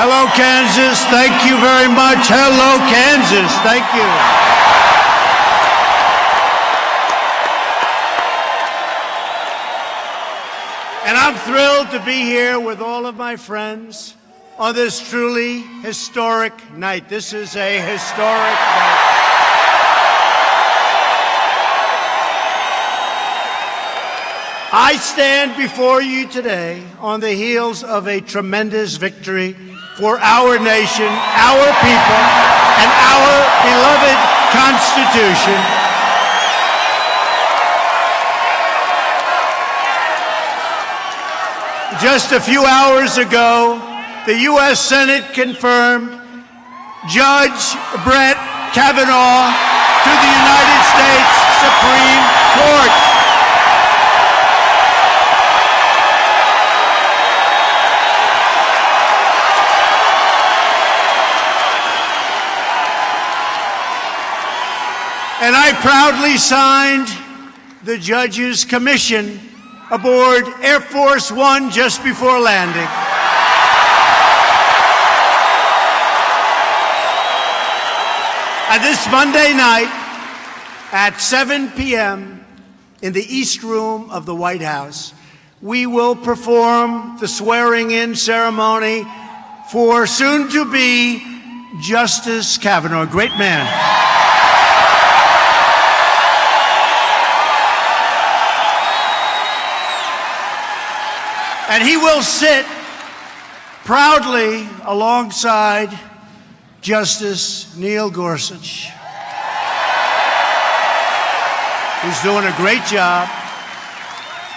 Hello, Kansas. Thank you very much. Hello, Kansas. Thank you. And I'm thrilled to be here with all of my friends on this truly historic night. This is a historic night. I stand before you today on the heels of a tremendous victory for our nation, our people, and our beloved Constitution. Just a few hours ago, the U.S. Senate confirmed Judge Brett Kavanaugh to the United States Supreme Court. And I proudly signed the judge's commission aboard Air Force One just before landing. And this Monday night at 7 p.m. in the East Room of the White House, we will perform the swearing-in ceremony for soon-to-be Justice Kavanaugh, a great man. And he will sit proudly alongside Justice Neil Gorsuch, who's doing a great job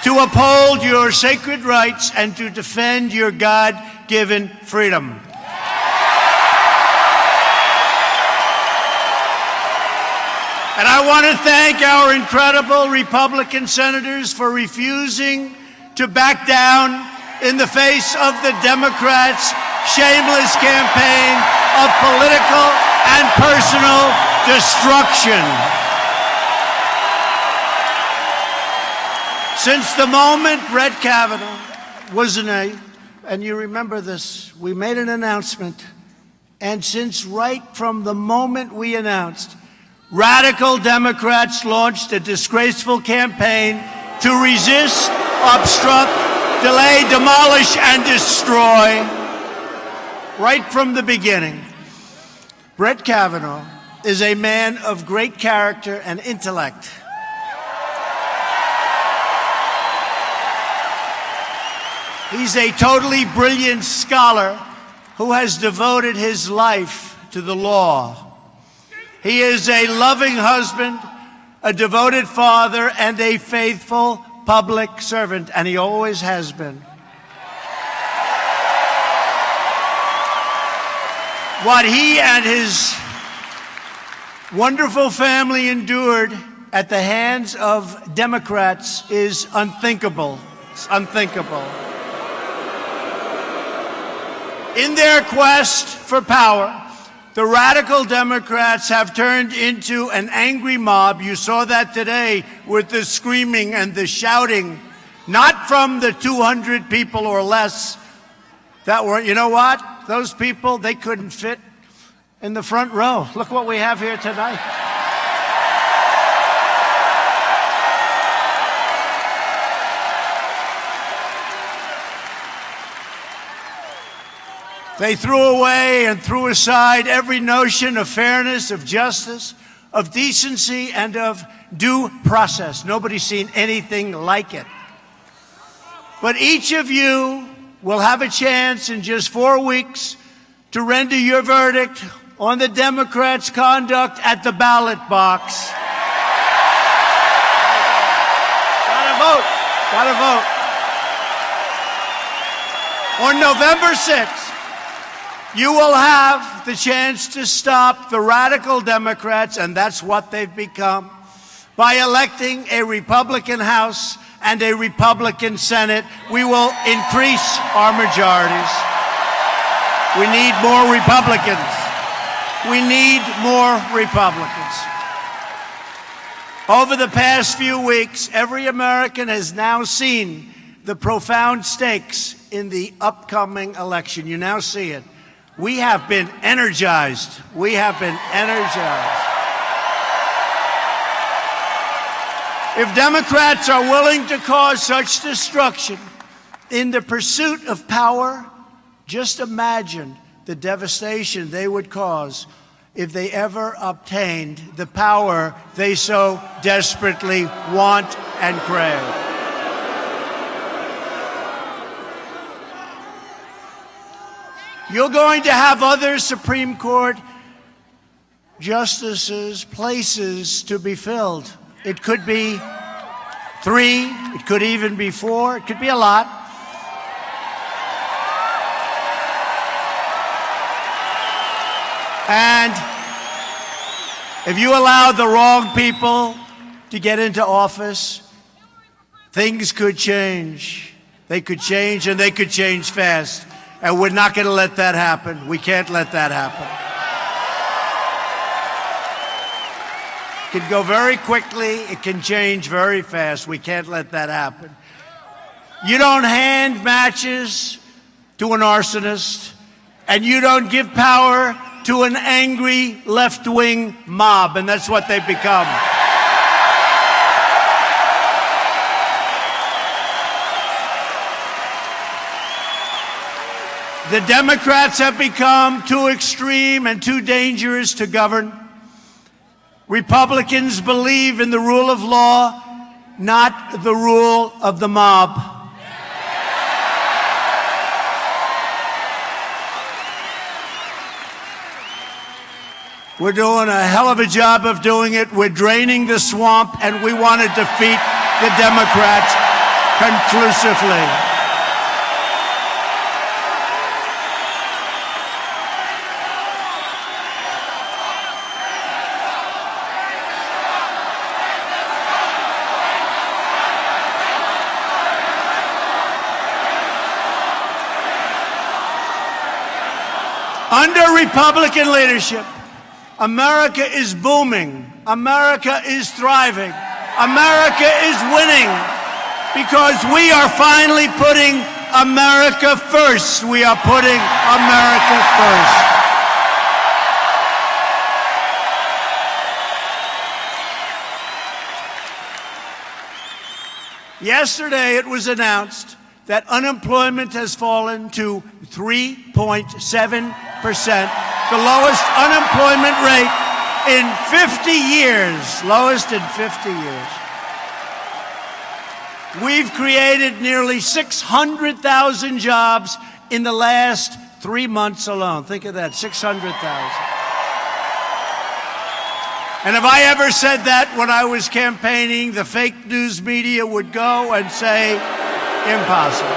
to uphold your sacred rights and to defend your God-given freedom. And I want to thank our incredible Republican senators for refusing to back down in the face of the Democrats' shameless campaign of political and personal destruction. Since the moment Brett Kavanaugh was and you remember this, we made an announcement, and since right from the moment we announced, radical Democrats launched a disgraceful campaign to resist, obstruct, delay, demolish, and destroy. Right from the beginning, Brett Kavanaugh is a man of great character and intellect. He's a totally brilliant scholar who has devoted his life to the law. He is a loving husband, a devoted father, and a faithful public servant, and he always has been. What he and his wonderful family endured at the hands of Democrats is unthinkable. It's unthinkable. In their quest for power, the radical Democrats have turned into an angry mob. You saw that today with the screaming and the shouting, not from the 200 people or less that were, you know what? Those people, they couldn't fit in the front row. Look what we have here tonight. They threw away and threw aside every notion of fairness, of justice, of decency, and of due process. Nobody's seen anything like it. But each of you will have a chance in just 4 weeks to render your verdict on the Democrats' conduct at the ballot box. Gotta vote. Gotta vote. On November 6th, you will have the chance to stop the radical Democrats, and that's what they've become, by electing a Republican House and a Republican Senate. We will increase our majorities. We need more Republicans. We need more Republicans. Over the past few weeks, every American has now seen the profound stakes in the upcoming election. You now see it. We have been energized. We have been energized. If Democrats are willing to cause such destruction in the pursuit of power, just imagine the devastation they would cause if they ever obtained the power they so desperately want and crave. You're going to have other Supreme Court justices' places to be filled. It could be 3, it could even be 4, it could be a lot. And if you allow the wrong people to get into office, things could change. They could change, and they could change fast. And we're not going to let that happen. We can't let that happen. It can go very quickly. It can change very fast. We can't let that happen. You don't hand matches to an arsonist, and you don't give power to an angry left-wing mob, and that's what they've become. The Democrats have become too extreme and too dangerous to govern. Republicans believe in the rule of law, not the rule of the mob. We're doing a hell of a job of doing it. We're draining the swamp, and we want to defeat the Democrats conclusively. Under Republican leadership, America is booming. America is thriving. America is winning because we are finally putting America first. We are putting America first. Yesterday, it was announced that unemployment has fallen to 3.7%, the lowest unemployment rate in 50 years, lowest in 50 years. We've created nearly 600,000 jobs in the last 3 months alone. Think of that, 600,000. And if I ever said that when I was campaigning, the fake news media would go and say, impossible.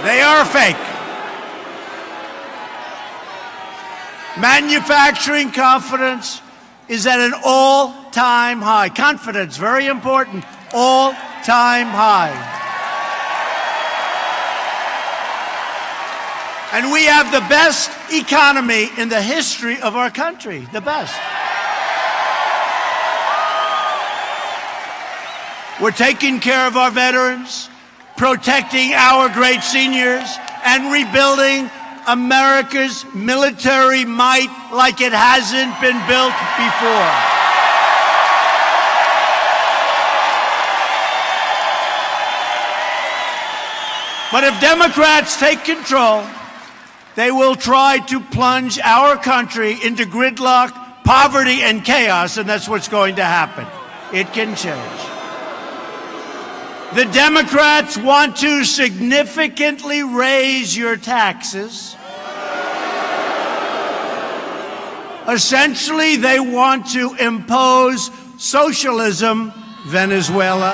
They are fake. Manufacturing confidence is at an all-time high. Confidence, very important, all-time high. And we have the best economy in the history of our country, the best. We're taking care of our veterans, protecting our great seniors, and rebuilding America's military might like it hasn't been built before. But if Democrats take control, they will try to plunge our country into gridlock, poverty, and chaos, and that's what's going to happen. It can change. The Democrats want to significantly raise your taxes. Essentially, they want to impose socialism, Venezuela.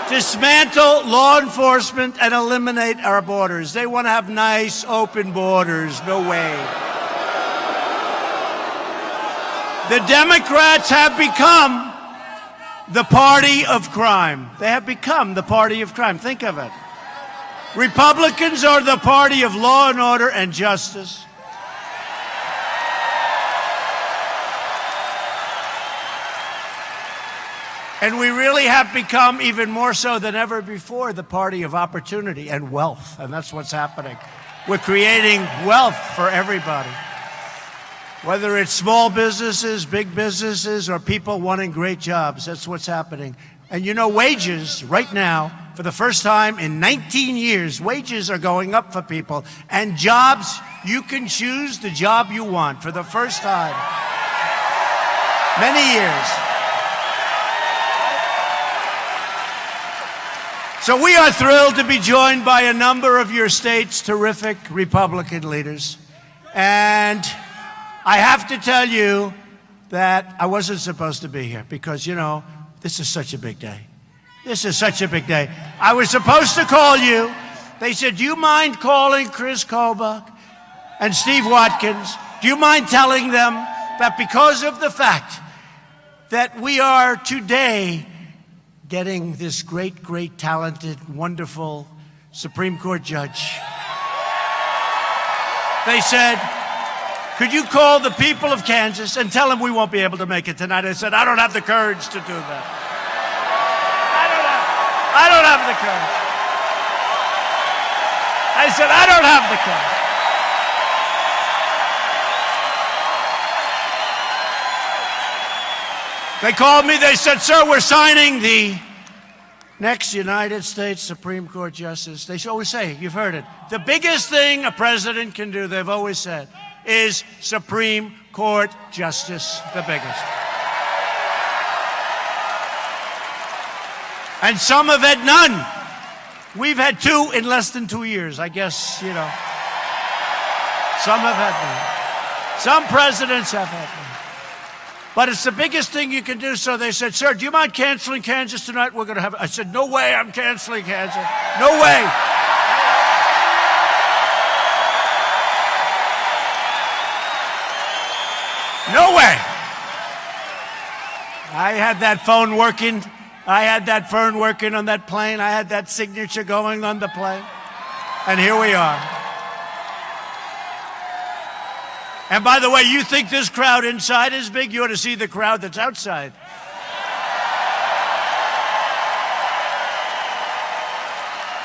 Dismantle law enforcement and eliminate our borders. They want to have nice, open borders. No way. The Democrats have become the party of crime. They have become the party of crime. Think of it. Republicans are the party of law and order and justice. And we really have become, even more so than ever before, the party of opportunity and wealth. And that's what's happening. We're creating wealth for everybody. Whether it's small businesses, big businesses, or people wanting great jobs, that's what's happening. And you know, wages right now, for the first time in 19 years, wages are going up for people. And jobs, you can choose the job you want for the first time. Many years. So we are thrilled to be joined by a number of your state's terrific Republican leaders. And I have to tell you that I wasn't supposed to be here because, you know, this is such a big day. This is such a big day. I was supposed to call you. They said, do you mind calling Kris Kobach and Steve Watkins? Do you mind telling them that because of the fact that we are today getting this great, great, talented, wonderful Supreme Court judge, they said, could you call the people of Kansas and tell them we won't be able to make it tonight? I said, I don't have the courage to do that. I don't have the courage. I said, I don't have the courage. They called me, they said, sir, we're signing the next United States Supreme Court justice. They always say, you've heard it, the biggest thing a president can do, they've always said, is Supreme Court justice, the biggest. And some have had none. We've had 2 in less than 2 years. I guess, you know, some have had none. Some presidents have had none. But it's the biggest thing you can do. So they said, sir, do you mind canceling Kansas tonight? We're going to have it. I said, no way I'm canceling Kansas. No way. No way. I had that phone working. I had that phone working on that plane. I had that signature going on the plane. And here we are. And by the way, you think this crowd inside is big? You ought to see the crowd that's outside.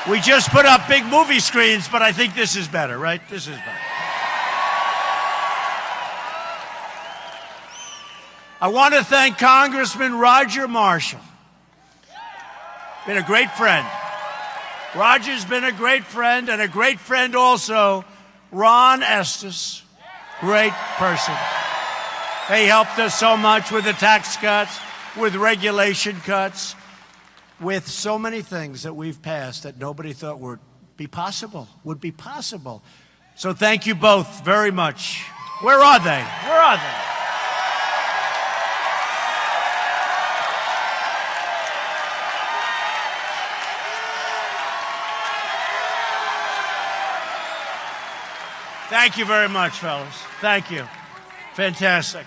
We just put up big movie screens, but I think this is better, right? This is better. I want to thank Congressman Roger Marshall. Been a great friend. Roger's been a great friend, and a great friend also, Ron Estes. Great person. He helped us so much with the tax cuts, with regulation cuts, with so many things that we've passed that nobody thought would be possible. So thank you both very much. Where are they? Where are they? Thank you very much, fellas. Thank you. Fantastic.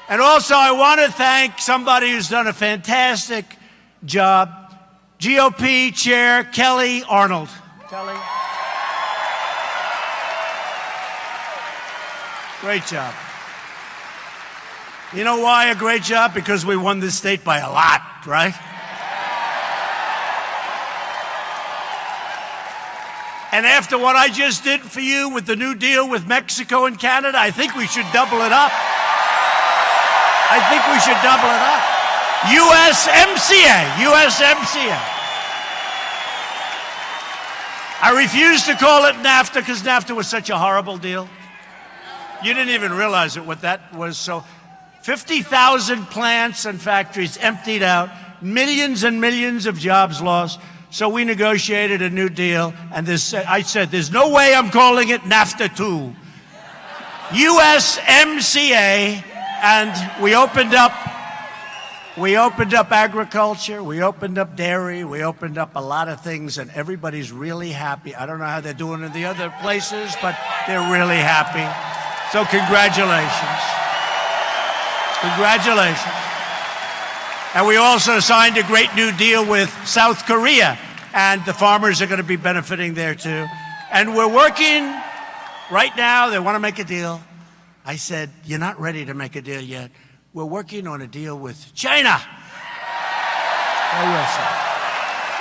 And also, I want to thank somebody who's done a fantastic job, GOP Chair Kelly Arnold. Kelly. Great job. You know why a great job? Because we won this state by a lot, right? And after what I just did for you with the new deal with Mexico and Canada, I think we should double it up. USMCA. I refuse to call it NAFTA because NAFTA was such a horrible deal. You didn't even realize it, what that was. So 50,000 plants and factories emptied out, millions and millions of jobs lost. So we negotiated a new deal, and I said, there's no way I'm calling it NAFTA 2. USMCA, and we opened up agriculture, we opened up dairy, we opened up a lot of things, and everybody's really happy. I don't know how they're doing in the other places, but they're really happy. So congratulations. Congratulations. And we also signed a great new deal with South Korea, and the farmers are going to be benefiting there too. And we're working right now. They want to make a deal. I said, you're not ready to make a deal yet. We're working on a deal with China.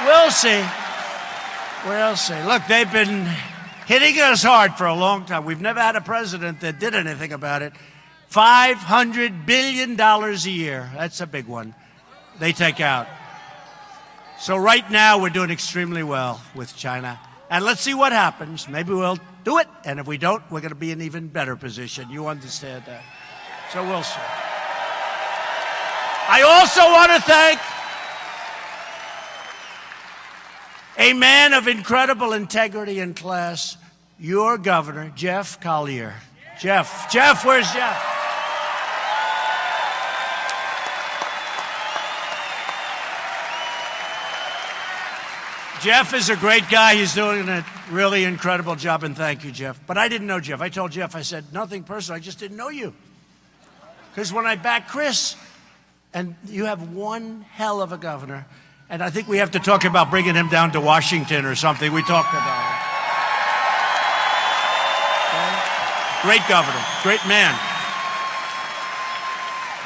We'll see. Look, they've been hitting us hard for a long time. We've never had a president that did anything about it. $500 billion a year. That's a big one. They take out. So right now we're doing extremely well with China. And let's see what happens. Maybe we'll do it. And if we don't, we're going to be in an even better position. You understand that? So we'll see. I also want to thank a man of incredible integrity and class, your governor, Jeff Colyer. Jeff, where's Jeff? Jeff is a great guy. He's doing a really incredible job, and thank you, Jeff. But I didn't know Jeff. I told Jeff, I said, nothing personal. I just didn't know you. Because when I backed Kris, and you have one hell of a governor, and I think we have to talk about bringing him down to Washington or something. We talked about it. Okay? Great governor, great man.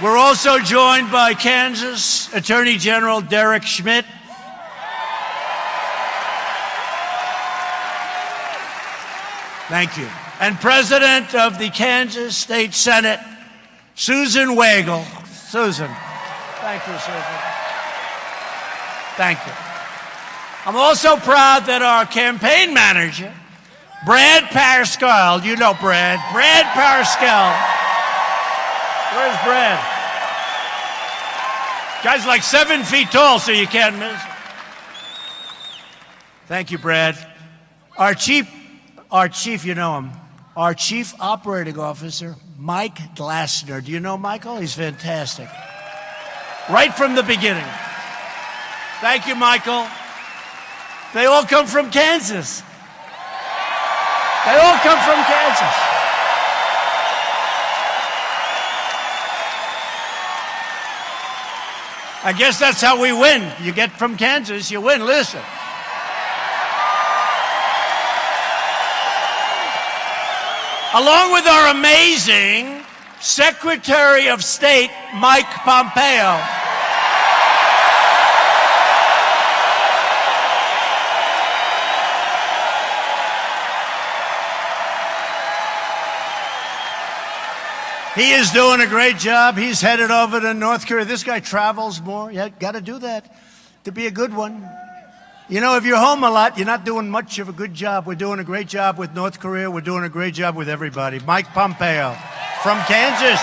We're also joined by Kansas Attorney General Derek Schmidt. Thank you. And President of the Kansas State Senate, Susan Wagle. Susan. Thank you, Susan. Thank you. I'm also proud that our campaign manager, Brad Parscale, you know Brad. Brad Parscale. Where's Brad? Guy's like 7 feet tall, so you can't miss. Thank you, Brad. Our chief, you know him, our Chief Operating Officer, Mike Glassner. Do you know Michael? He's fantastic. Right from the beginning. Thank you, Michael. They all come from Kansas. I guess that's how we win. You get from Kansas, you win. Listen. Along with our amazing Secretary of State, Mike Pompeo. He is doing a great job. He's headed over to North Korea. This guy travels more. Yeah, got to do that to be a good one. You know, if you're home a lot, you're not doing much of a good job. We're doing a great job with North Korea. We're doing a great job with everybody. Mike Pompeo from Kansas.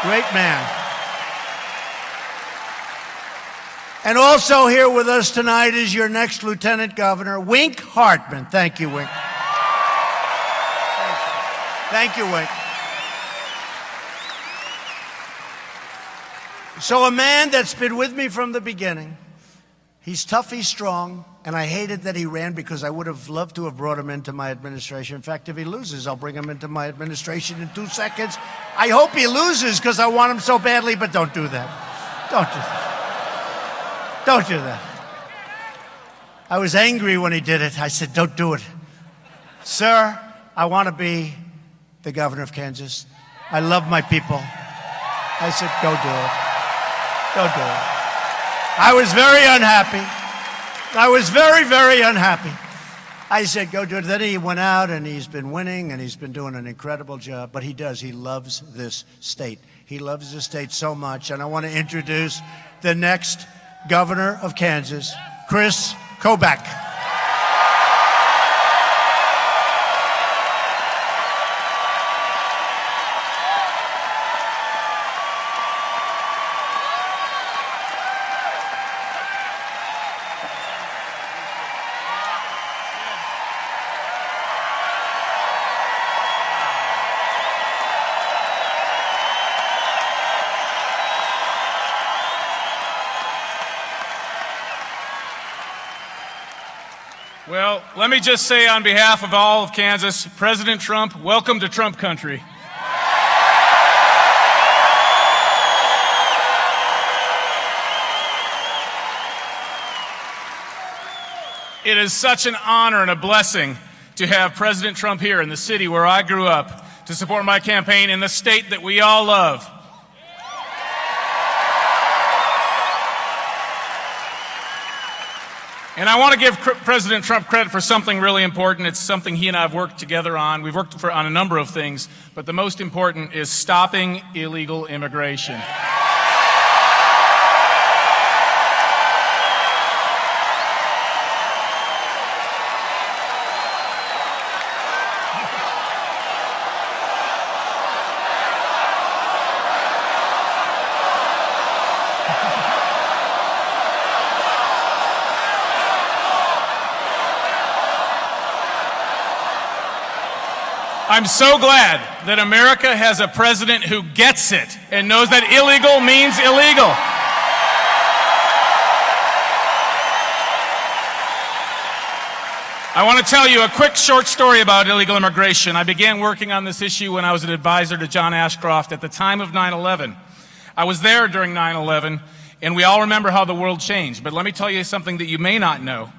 Great man. And also here with us tonight is your next Lieutenant Governor, Wink Hartman. Thank you, Wink. Thank you, Wink. So a man that's been with me from the beginning. He's tough, he's strong, and I hated that he ran because I would have loved to have brought him into my administration. In fact, if he loses, I'll bring him into my administration in 2 seconds. I hope he loses because I want him so badly, but don't do that. Don't do that. Don't do that. I was angry when he did it. I said, don't do it. Sir, I want to be the governor of Kansas. I love my people. I said, go do it. Don't do it. I was very unhappy. I was very, very unhappy. I said, go do it. Then he went out and he's been winning and he's been doing an incredible job. But he does. He loves this state. He loves this state so much. And I want to introduce the next governor of Kansas, Kris Kobach. Well, let me just say on behalf of all of Kansas, President Trump, welcome to Trump country. It is such an honor and a blessing to have President Trump here in the city where I grew up to support my campaign in the state that we all love. And I want to give President Trump credit for something really important. It's something he and I have worked together on. We've worked on a number of things, but the most important is stopping illegal immigration. I'm so glad that America has a president who gets it and knows that illegal means illegal. I want to tell you a quick short story about illegal immigration. I began working on this issue when I was an advisor to John Ashcroft at the time of 9/11. I was there during 9/11, and we all remember how the world changed. But let me tell you something that you may not know.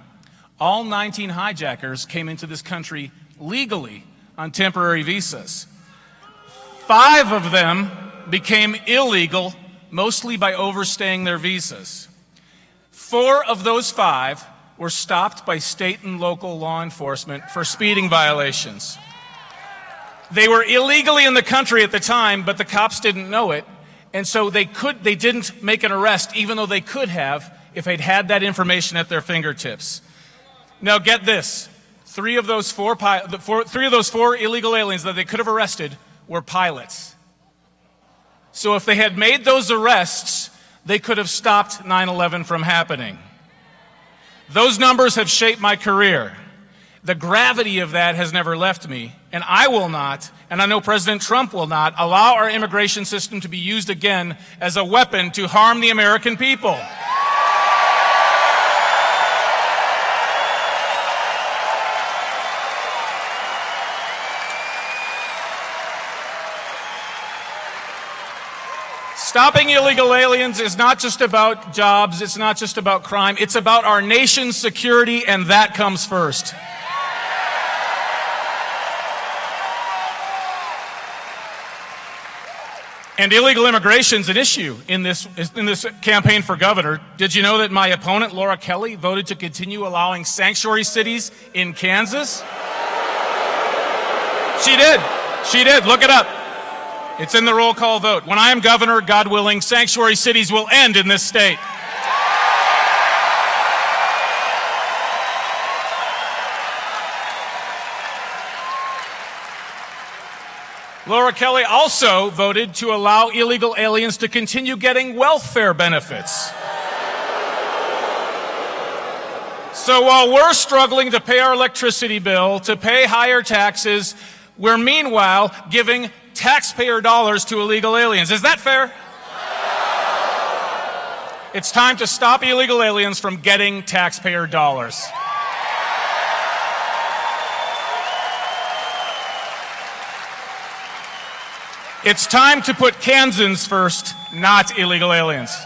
All 19 hijackers came into this country legally on temporary visas. 5 of them became illegal, mostly by overstaying their visas. 4 of those 5 were stopped by state and local law enforcement for speeding violations. They were illegally in the country at the time, but the cops didn't know it, and so they didn't make an arrest, even though they could have if they'd had that information at their fingertips. Now get this. 3 of those 4 illegal aliens that they could have arrested were pilots. So if they had made those arrests, they could have stopped 9/11 from happening. Those numbers have shaped my career. The gravity of that has never left me, and I will not, and I know President Trump will not, allow our immigration system to be used again as a weapon to harm the American people. Stopping illegal aliens is not just about jobs, it's not just about crime, it's about our nation's security, and that comes first. And illegal immigration is an issue in this campaign for governor. Did you know that my opponent, Laura Kelly, voted to continue allowing sanctuary cities in Kansas? She did. Look it up. It's in the roll call vote. When I am governor, God willing, sanctuary cities will end in this state. Laura Kelly also voted to allow illegal aliens to continue getting welfare benefits. So while we're struggling to pay our electricity bill, to pay higher taxes, we're meanwhile giving taxpayer dollars to illegal aliens. Is that fair? It's time to stop illegal aliens from getting taxpayer dollars. It's time to put Kansans first, not illegal aliens.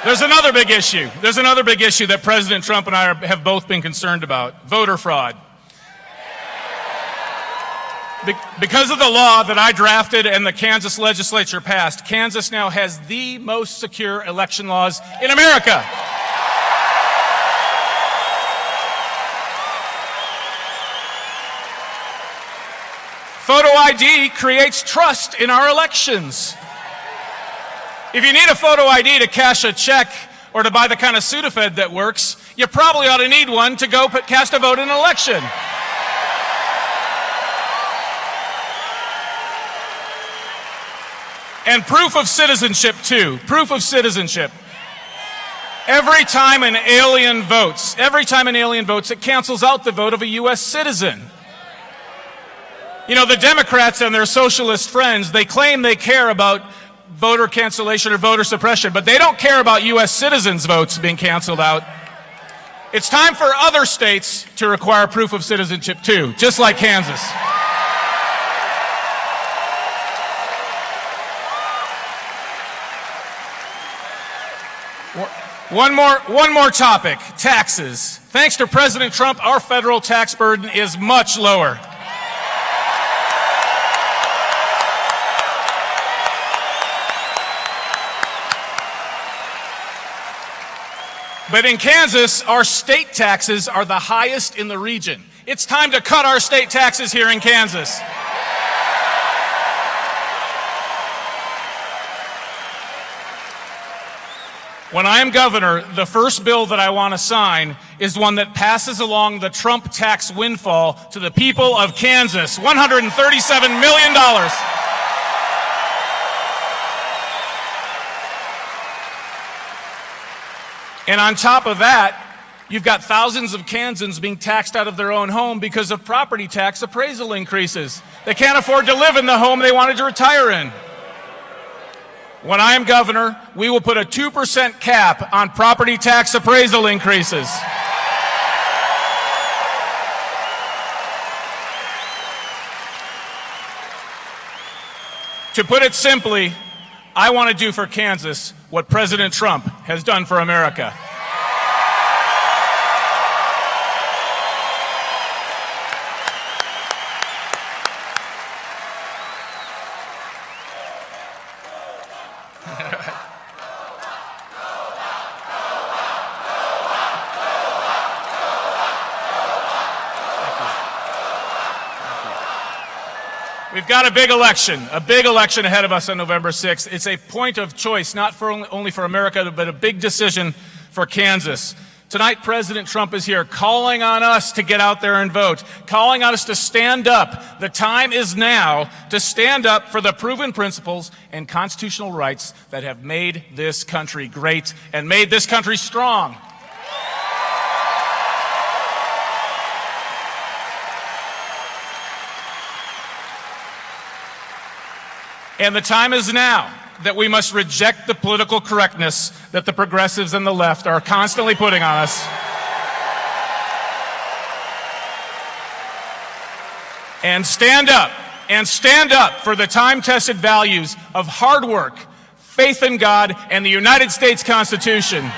There's another big issue. There's another big issue that President Trump and I have both been concerned about: voter fraud. Because of the law that I drafted and the Kansas legislature passed, Kansas now has the most secure election laws in America. Photo ID creates trust in our elections. If you need a photo ID to cash a check or to buy the kind of Sudafed that works, you probably ought to need one to go cast a vote in an election. And proof of citizenship, too. Proof of citizenship. Every time an alien votes, it cancels out the vote of a U.S. citizen. You know, the Democrats and their socialist friends, they claim they care about voter cancellation or voter suppression, but they don't care about U.S. citizens' votes being canceled out. It's time for other states to require proof of citizenship, too, just like Kansas. One more topic: taxes. Thanks to President Trump, our federal tax burden is much lower. But in Kansas, our state taxes are the highest in the region. It's time to cut our state taxes here in Kansas. When I am governor, the first bill that I want to sign is one that passes along the Trump tax windfall to the people of Kansas, $137 million. And on top of that, you've got thousands of Kansans being taxed out of their own home because of property tax appraisal increases. They can't afford to live in the home they wanted to retire in. When I am governor, we will put a 2% cap on property tax appraisal increases. To put it simply, I want to do for Kansas what President Trump has done for America. We've got a big election ahead of us on November 6th. It's a point of choice, not for only for America, but a big decision for Kansas. Tonight, President Trump is here calling on us to get out there and vote, calling on us to stand up. The time is now to stand up for the proven principles and constitutional rights that have made this country great and made this country strong. And the time is now that we must reject the political correctness that the progressives and the left are constantly putting on us. And stand up for the time-tested values of hard work, faith in God, and the United States Constitution.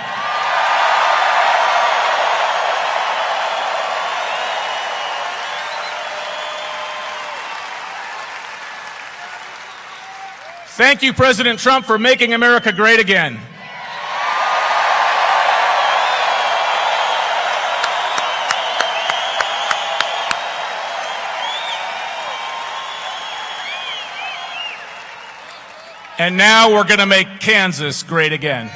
Thank you, President Trump, for making America great again. And now we're going to make Kansas great again.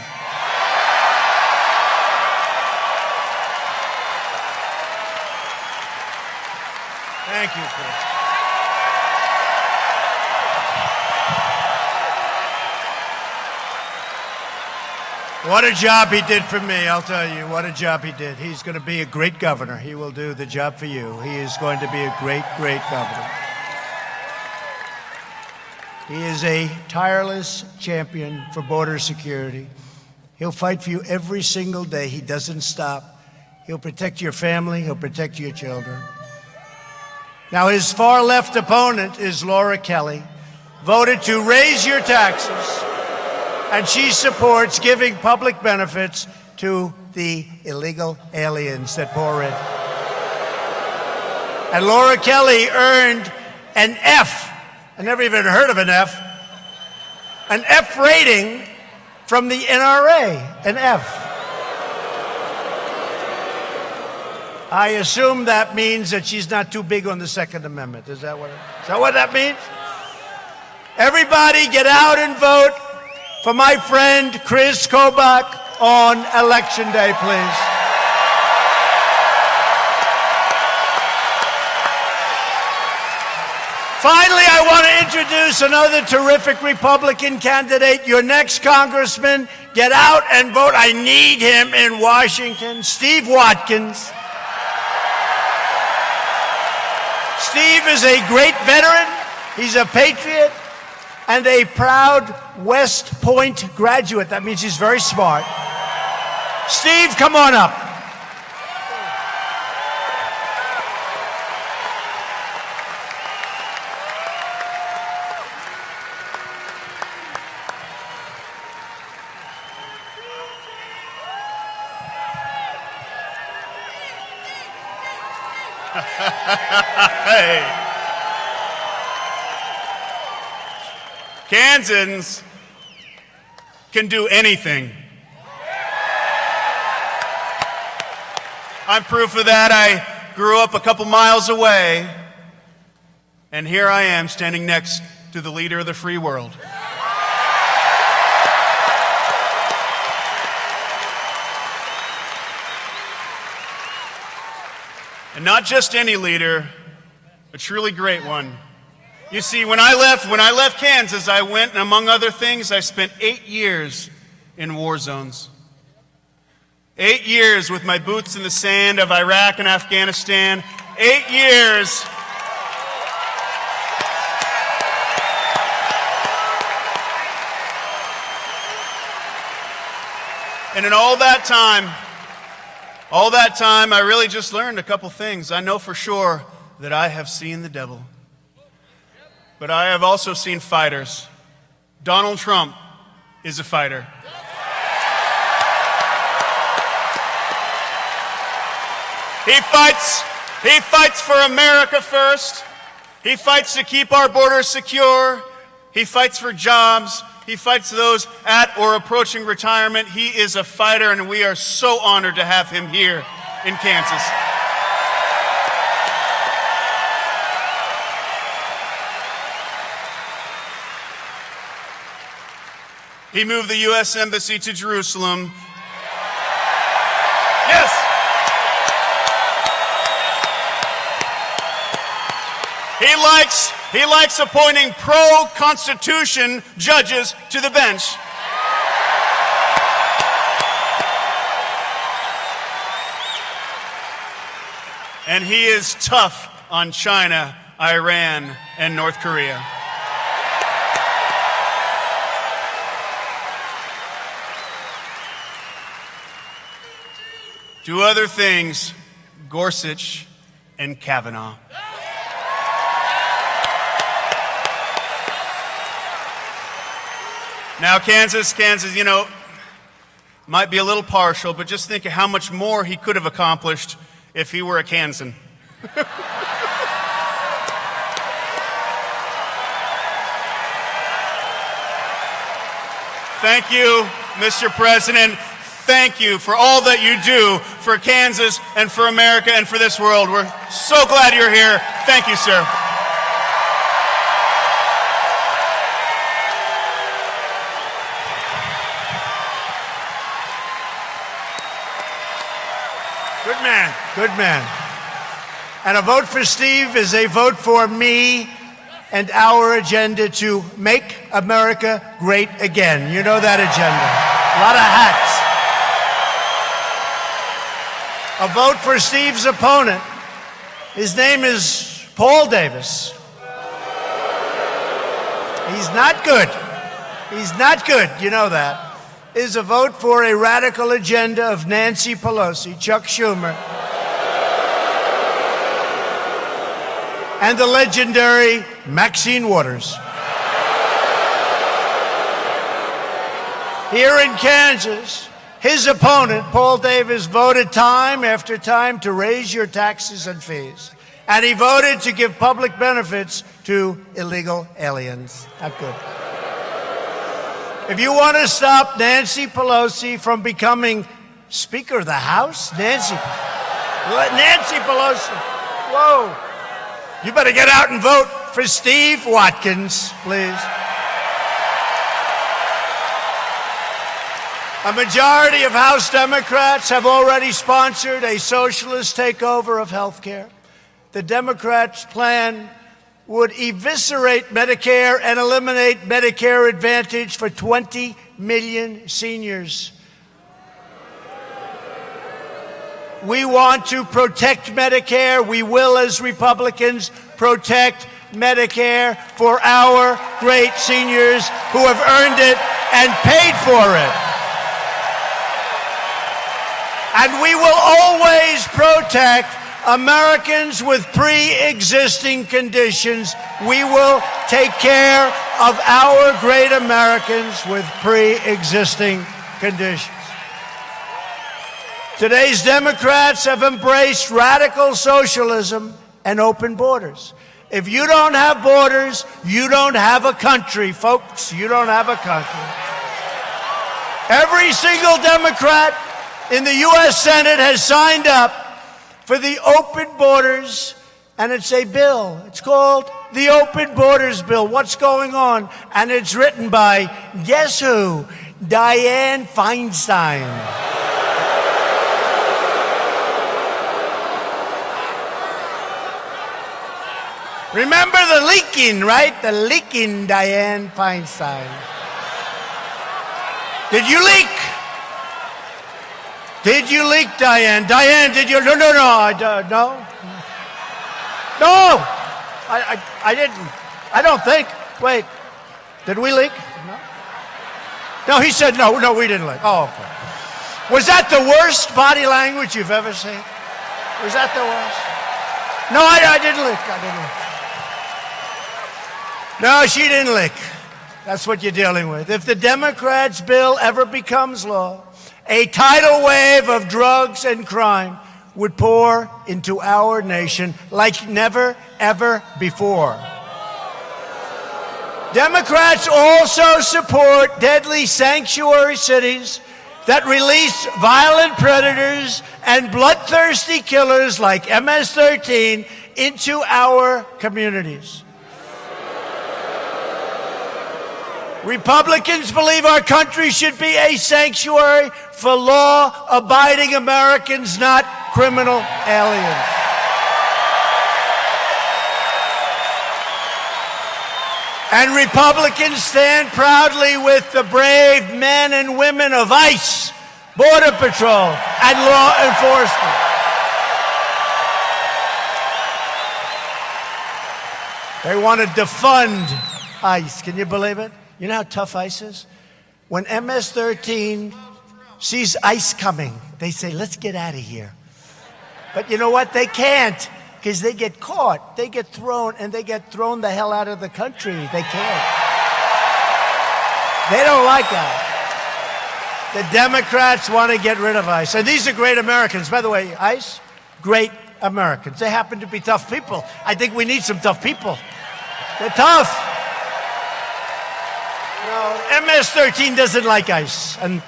Thank you, Kris. What a job he did for me, I'll tell you. What a job he did. He's going to be a great governor. He will do the job for you. He is going to be a great, great governor. He is a tireless champion for border security. He'll fight for you every single day. He doesn't stop. He'll protect your family. He'll protect your children. Now, his far-left opponent is Laura Kelly, voted to raise your taxes, and she supports giving public benefits to the illegal aliens that pour in. And Laura Kelly earned an F. I never even heard of an F rating from the NRA, an F. I assume that means that she's not too big on the Second Amendment. Is that what that means? Everybody get out and vote for my friend Kris Kobach on Election Day, please. Finally, I want to introduce another terrific Republican candidate, your next congressman. Get out and vote. I need him in Washington. Steve Watkins. Steve is a great veteran. He's a patriot and a proud West Point graduate. That means he's very smart. Steve, come on up. Hey. Kansans can do anything. I'm proof of that. I grew up a couple miles away, and here I am standing next to the leader of the free world. And not just any leader, a truly great one. You see, when I left Kansas, I went, and among other things, I spent 8 years in war zones. 8 years with my boots in the sand of Iraq and Afghanistan. 8 years. And in all that time, I really just learned a couple things. I know for sure that I have seen the devil. But I have also seen fighters. Donald Trump is a fighter. He fights for America first. He fights to keep our borders secure. He fights for jobs. He fights those at or approaching retirement. He is a fighter, and we are so honored to have him here in Kansas. He moved the U.S. Embassy to Jerusalem. Yes! He likes appointing pro-Constitution judges to the bench. And he is tough on China, Iran, and North Korea. Two other things, Gorsuch and Kavanaugh. Now, Kansas, might be a little partial, but just think of how much more he could have accomplished if he were a Kansan. Thank you, Mr. President. Thank you for all that you do for Kansas and for America and for this world. We're so glad you're here. Thank you, sir. Good man, good man. And a vote for Steve is a vote for me and our agenda to make America great again. You know that agenda. A lot of hats. A vote for Steve's opponent. His name is Paul Davis. He's not good. He's not good. You know that. Is a vote for a radical agenda of Nancy Pelosi, Chuck Schumer, and the legendary Maxine Waters. Here in Kansas, his opponent, Paul Davis, voted time after time to raise your taxes and fees. And he voted to give public benefits to illegal aliens. Not good. If you want to stop Nancy Pelosi from becoming Speaker of the House, Nancy Pelosi, whoa. You better get out and vote for Steve Watkins, please. A majority of House Democrats have already sponsored a socialist takeover of health care. The Democrats' plan would eviscerate Medicare and eliminate Medicare Advantage for 20 million seniors. We want to protect Medicare. We will, as Republicans, protect Medicare for our great seniors who have earned it and paid for it. And we will always protect Americans with pre-existing conditions. We will take care of our great Americans with pre-existing conditions. Today's Democrats have embraced radical socialism and open borders. If you don't have borders, you don't have a country, folks. You don't have a country. Every single Democrat in the U.S. Senate has signed up for the open borders, and it's a bill. It's called the Open Borders Bill. What's going on? And it's written by, guess who? Dianne Feinstein. Remember the leaking, right? The leaking Dianne Feinstein. Did you leak? Did you leak, Dianne? Dianne, did you? No. No, I didn't. I don't think. Wait, did we leak? No, he said no, we didn't leak. Oh, okay. Was that the worst body language you've ever seen? Was that the worst? No, I didn't leak. I didn't leak. No, she didn't leak. That's what you're dealing with. If the Democrats' bill ever becomes law, a tidal wave of drugs and crime would pour into our nation like never, ever before. Democrats also support deadly sanctuary cities that release violent predators and bloodthirsty killers like MS-13 into our communities. Republicans believe our country should be a sanctuary for law-abiding Americans, not criminal aliens. And Republicans stand proudly with the brave men and women of ICE, Border Patrol, and law enforcement. They want to defund ICE. Can you believe it? You know how tough ICE is? When MS-13 sees ICE coming, they say, let's get out of here. But you know what? They can't, because they get caught. They get thrown, and they get thrown the hell out of the country. They can't. They don't like that. The Democrats want to get rid of ICE. And these are great Americans. By the way, ICE, great Americans. They happen to be tough people. I think we need some tough people. They're tough. No, MS-13 doesn't like ICE, and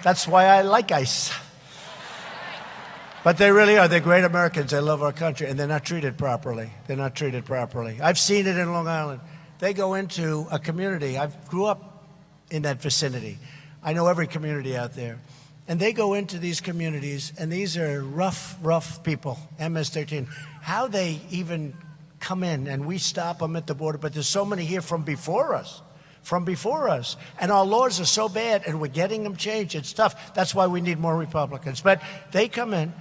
that's why I like ICE. But they really are. They're great Americans. They love our country, and they're not treated properly. They're not treated properly. I've seen it in Long Island. They go into a community. I grew up in that vicinity. I know every community out there. And they go into these communities, and these are rough people, MS-13. How they even come in, and we stop them at the border, but there's so many here from before us. And our laws are so bad, and we're getting them changed. It's tough. That's why we need more Republicans. But they come in,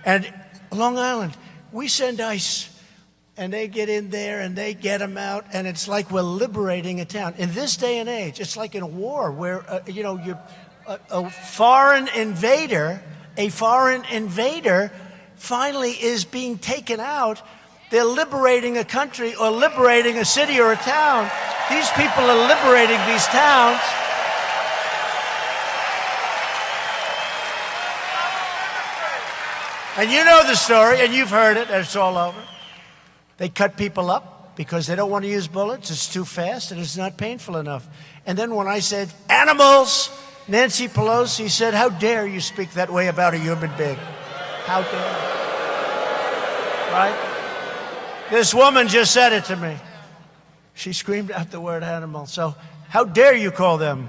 and Long Island, we send ICE, and they get in there, and they get them out, and it's like we're liberating a town. In this day and age, it's like in a war where, a foreign invader finally is being taken out. They're liberating a country or liberating a city or a town. These people are liberating these towns. And you know the story, and you've heard it, and it's all over. They cut people up because they don't want to use bullets. It's too fast, and it's not painful enough. And then when I said, animals, Nancy Pelosi said, how dare you speak that way about a human being? How dare you? Right? This woman just said it to me. She screamed out the word animal. So how dare you call them?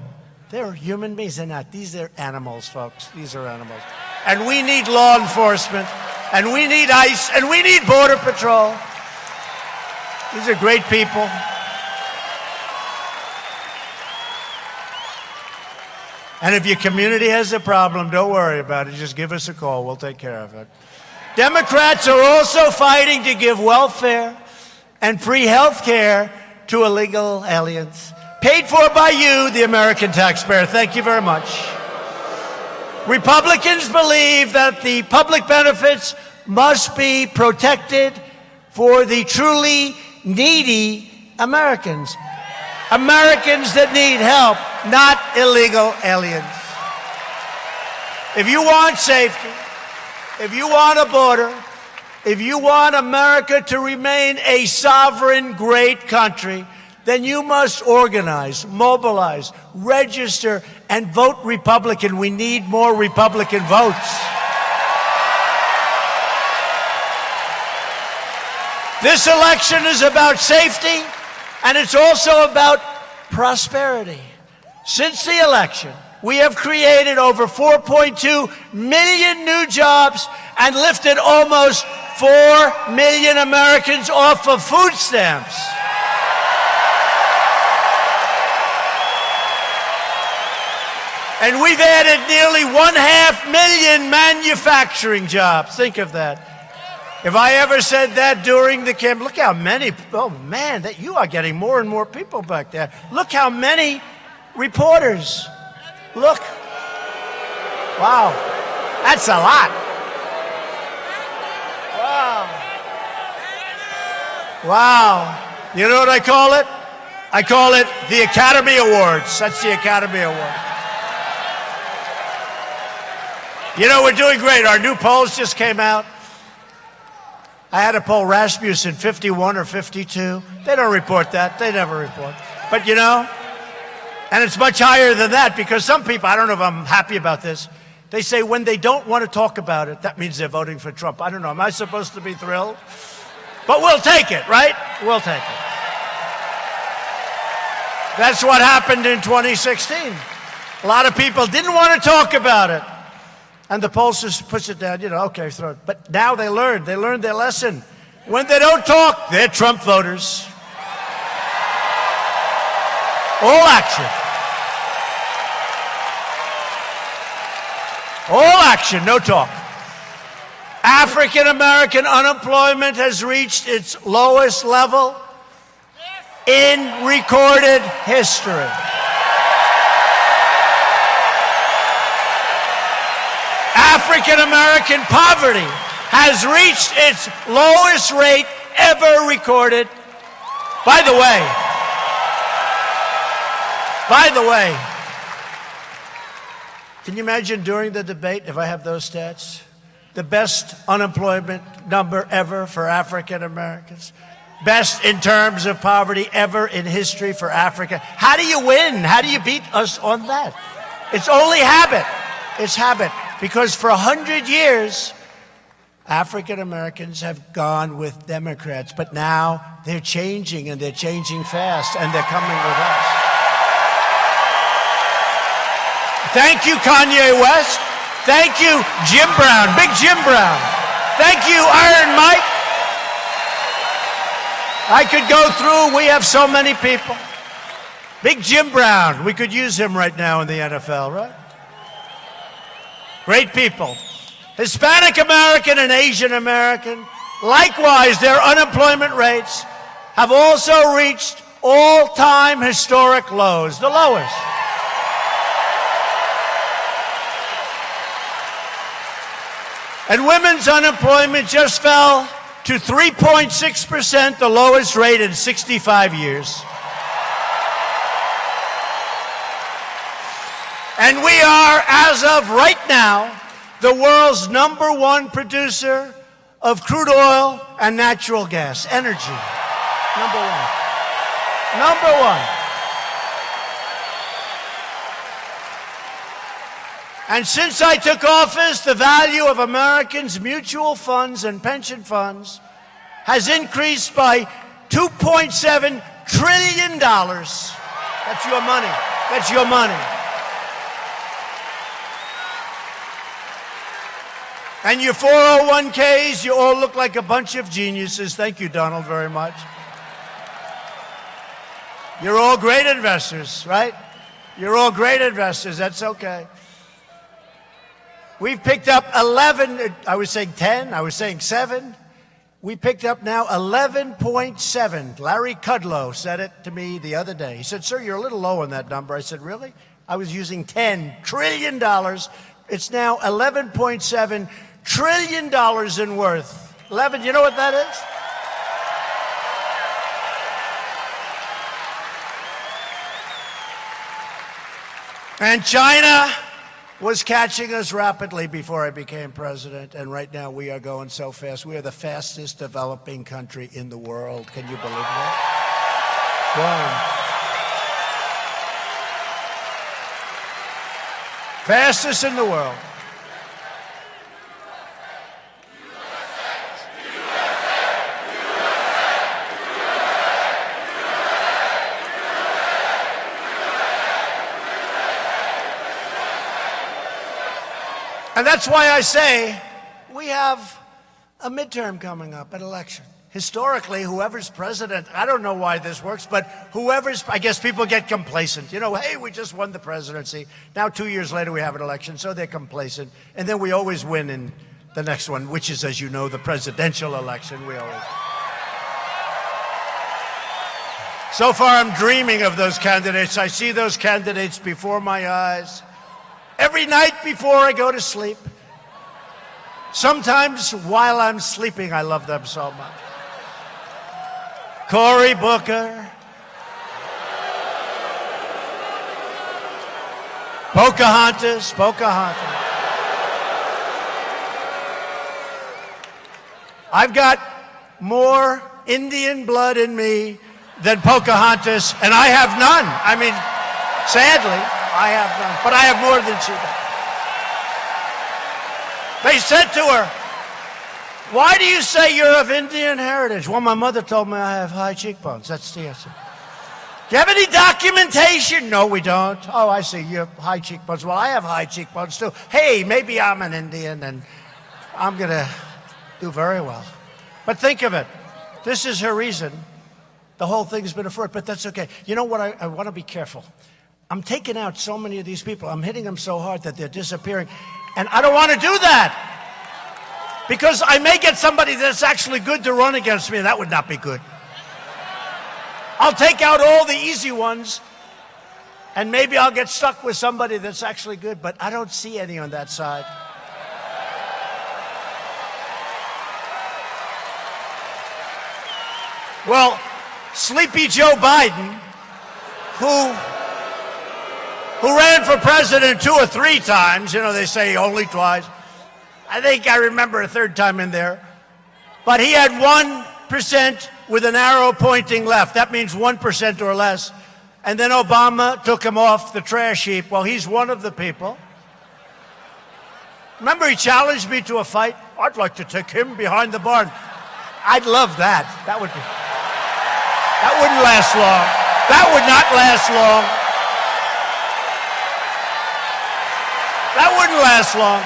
They're human beings. They're not. These are animals, folks. These are animals. And we need law enforcement, and we need ICE, and we need Border Patrol. These are great people. And if your community has a problem, don't worry about it. Just give us a call. We'll take care of it. Democrats are also fighting to give welfare and free health care to illegal aliens, paid for by you, the American taxpayer. Thank you very much. Republicans believe that the public benefits must be protected for the truly needy Americans. Americans that need help, not illegal aliens. If you want safety, if you want a border, if you want America to remain a sovereign, great country, then you must organize, mobilize, register, and vote Republican. We need more Republican votes. This election is about safety, and it's also about prosperity. Since the election, we have created over 4.2 million new jobs and lifted almost 4 million Americans off of food stamps. And we've added nearly 1.5 million manufacturing jobs. Think of that. If I ever said that during the campaign, look how many, oh man, that you are getting more and more people back there. Look how many reporters. Look. Wow. That's a lot. Wow. Wow. You know what I call it? I call it the Academy Awards. That's the Academy Award. You know, we're doing great. Our new polls just came out. I had to poll Rasmussen 51 or 52. They don't report that. They never report. But you know, and it's much higher than that because some people, I don't know if I'm happy about this, they say when they don't want to talk about it, that means they're voting for Trump. I don't know. Am I supposed to be thrilled? But we'll take it, right? We'll take it. That's what happened in 2016. A lot of people didn't want to talk about it. And the pollsters push it down, okay, throw it. But now they learned their lesson. When they don't talk, they're Trump voters. All action. All action, no talk. African American unemployment has reached its lowest level in recorded history. African American poverty has reached its lowest rate ever recorded. By the way, can you imagine during the debate, if I have those stats, the best unemployment number ever for African Americans? best in terms of poverty ever in history for Africa. How do you win? How do you beat us on that? It's only habit. It's habit. Because for 100 years, African Americans have gone with Democrats, but now they're changing, and they're changing fast, and they're coming with us. Thank you, Kanye West. Thank you, Jim Brown, Big Jim Brown. Thank you, Iron Mike. I could go through. We have so many people. Big Jim Brown. We could use him right now in the NFL, right? Great people. Hispanic American and Asian American. Likewise, their unemployment rates have also reached all-time historic lows, the lowest. And women's unemployment just fell to 3.6%, the lowest rate in 65 years. And we are, as of right now, the world's #1 producer of crude oil and natural gas, energy. #1. #1. And since I took office, the value of Americans' mutual funds and pension funds has increased by $2.7 trillion. That's your money. That's your money. And your 401ks, you all look like a bunch of geniuses. Thank you, Donald, very much. You're all great investors, right? You're all great investors. That's okay. We've picked up 11, I was saying 10, I was saying 7. We picked up now 11.7. Larry Kudlow said it to me the other day. He said, sir, you're a little low on that number. I said, really? I was using $10 trillion. It's now $11.7 trillion in worth. 11, you know what that is? And China was catching us rapidly before I became president, and right now we are going so fast. We are the fastest developing country in the world. Can you believe that? Wow. Fastest in the world. And that's why I say we have a midterm coming up, an election. Historically, whoever's president, I don't know why this works, but I guess people get complacent. You know, hey, we just won the presidency. Now 2 years later we have an election, so they're complacent. And then we always win in the next one, which is, as you know, the presidential election. We always. So far I'm dreaming of those candidates. I see those candidates before my eyes. Every night before I go to sleep. Sometimes while I'm sleeping, I love them so much. Cory Booker. Pocahontas. I've got more Indian blood in me than Pocahontas, and I have none. I mean, sadly. I have none, but I have more than she does. They said to her, why do you say you're of Indian heritage? Well, my mother told me I have high cheekbones. That's the answer. Do you have any documentation? No, we don't. Oh, I see. You have high cheekbones. Well, I have high cheekbones, too. Hey, maybe I'm an Indian, and I'm going to do very well. But think of it. This is her reason. The whole thing's been a fraud, but that's okay. You know what? I want to be careful. I'm taking out so many of these people. I'm hitting them so hard that they're disappearing. And I don't want to do that. Because I may get somebody that's actually good to run against me, and that would not be good. I'll take out all the easy ones, and maybe I'll get stuck with somebody that's actually good, but I don't see any on that side. Well, Sleepy Joe Biden, who ran for president 2 or 3 times. You know, they say only twice. I think I remember a third time in there. But he had 1% with an arrow pointing left. That means 1% or less. And then Obama took him off the trash heap. Well, he's one of the people. Remember, he challenged me to a fight? I'd like to take him behind the barn. I'd love that. That wouldn't last long. That would not last long. That wouldn't last long.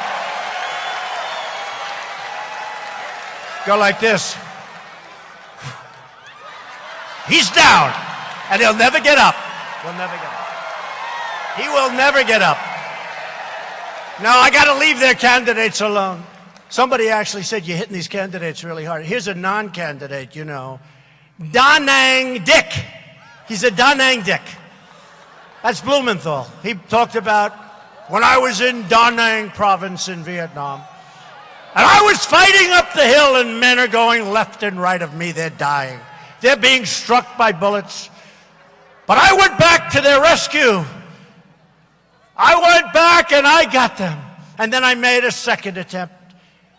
Go like this. He's down, and he'll never get up. He'll never get up. He will never get up. No, I got to leave their candidates alone. Somebody actually said you're hitting these candidates really hard. Here's a non-candidate, you know. Da Nang Dick. He's a Da Nang Dick. That's Blumenthal. He talked about when I was in Da Nang province in Vietnam. And I was fighting up the hill, and men are going left and right of me. They're dying. They're being struck by bullets. But I went back to their rescue. I went back and I got them. And then I made a second attempt.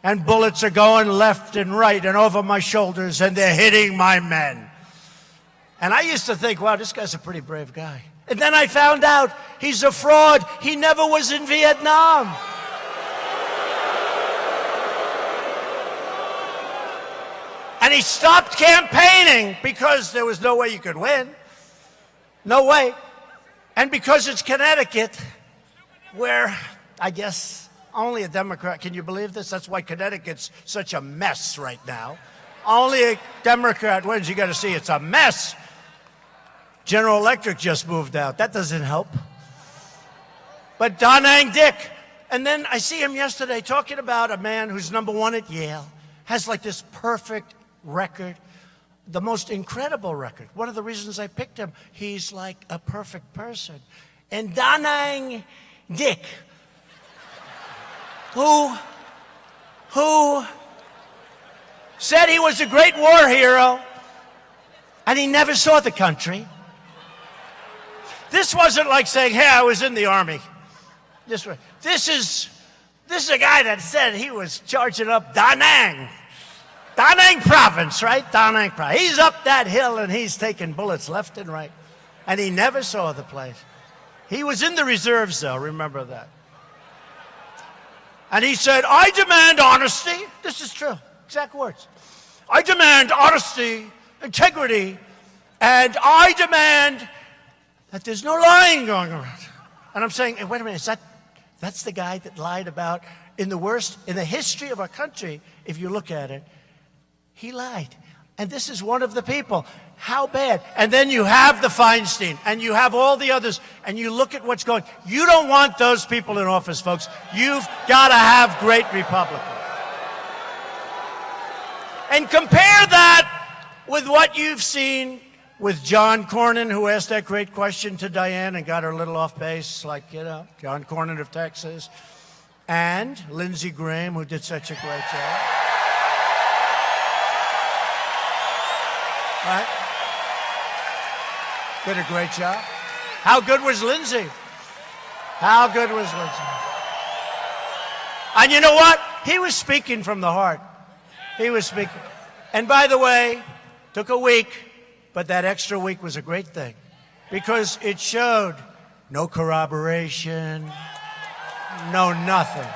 And bullets are going left and right and over my shoulders, and they're hitting my men. And I used to think, wow, this guy's a pretty brave guy. And then I found out he's a fraud. He never was in Vietnam. And he stopped campaigning because there was no way you could win. No way. And because it's Connecticut, where, I guess, only a Democrat, can you believe this? That's why Connecticut's such a mess right now. Only a Democrat wins. You got to see it's a mess. General Electric just moved out. That doesn't help. But Da Nang Dick. And then I see him yesterday talking about a man who's #1 at Yale, has like this perfect record, the most incredible record. One of the reasons I picked him, he's like a perfect person. And Da Nang Dick, who said he was a great war hero, and he never saw the country. This wasn't like saying, hey, I was in the Army. This is a guy that said he was charging up Da Nang province, right? Da Nang province. He's up that hill, and he's taking bullets left and right. And he never saw the place. He was in the reserves, though, remember that. And he said, I demand honesty. This is true, exact words. I demand honesty, integrity, and I demand that there's no lying going around. And I'm saying, hey, wait a minute, that's the guy that lied about in the history of our country, if you look at it, he lied. And this is one of the people. How bad? And then you have the Feinstein, and you have all the others, and you look at what's going. You don't want those people in office, folks. You've got to have great Republicans. And compare that with what you've seen with John Cornyn, who asked that great question to Dianne and got her a little off base, like, you know, John Cornyn of Texas, and Lindsey Graham, who did such a great job. Right? Did a great job. How good was Lindsey? How good was Lindsey? And you know what? He was speaking from the heart. He was speaking. And by the way, took a week, but that extra week was a great thing because it showed no corroboration, no nothing.